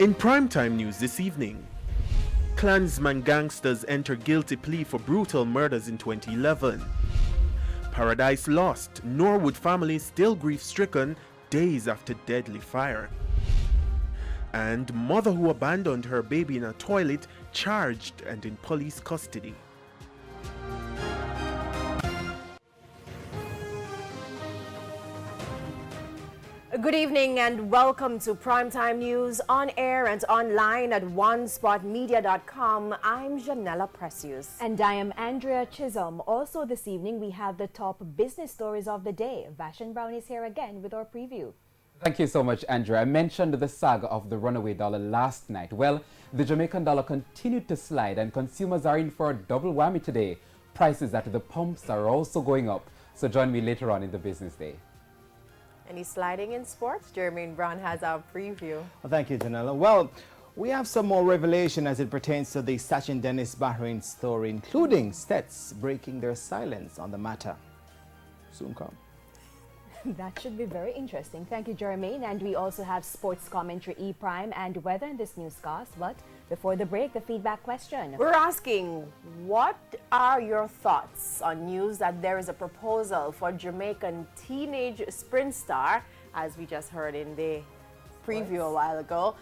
In primetime news this evening, Klansman gangsters enter guilty plea for brutal murders in 2011. Paradise lost, Norwood family still grief-stricken days after deadly fire. And mother who abandoned her baby in a toilet charged and in police custody. Good evening and welcome to Primetime News on air and online at onespotmedia.com. I'm Janella Precious. And I am Andrea Chisholm. Also this evening we have the top business stories of the day. Vashon Brown is here again with our preview. Thank you so much, Andrea. I mentioned the saga of the runaway dollar last night. Well, the Jamaican dollar continued to slide and consumers are in for a double whammy today. Prices at the pumps are also going up. So join me later on in the business day. Any sliding in sports? Jermaine Brown has our preview. Well, thank you, Janella. Well, we have some more revelation as it pertains to the Sachin Dennis Bahrain story, including Stets breaking their silence on the matter. Soon come. That should be very interesting. Thank you, Jermaine. And we also have sports commentary, E-Prime, and weather in this newscast. But before the break, the feedback question. We're asking, what are your thoughts on news that there is a proposal for Jamaican teenage sprint star, as we just heard in the preview a while ago,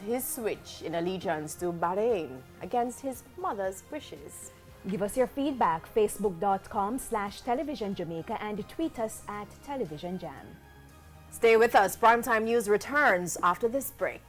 his switch in allegiance to Bahrain against his mother's wishes? Give us your feedback, facebook.com/Television Jamaica, and tweet us at Television Jam. Stay with us. Primetime News returns after this break.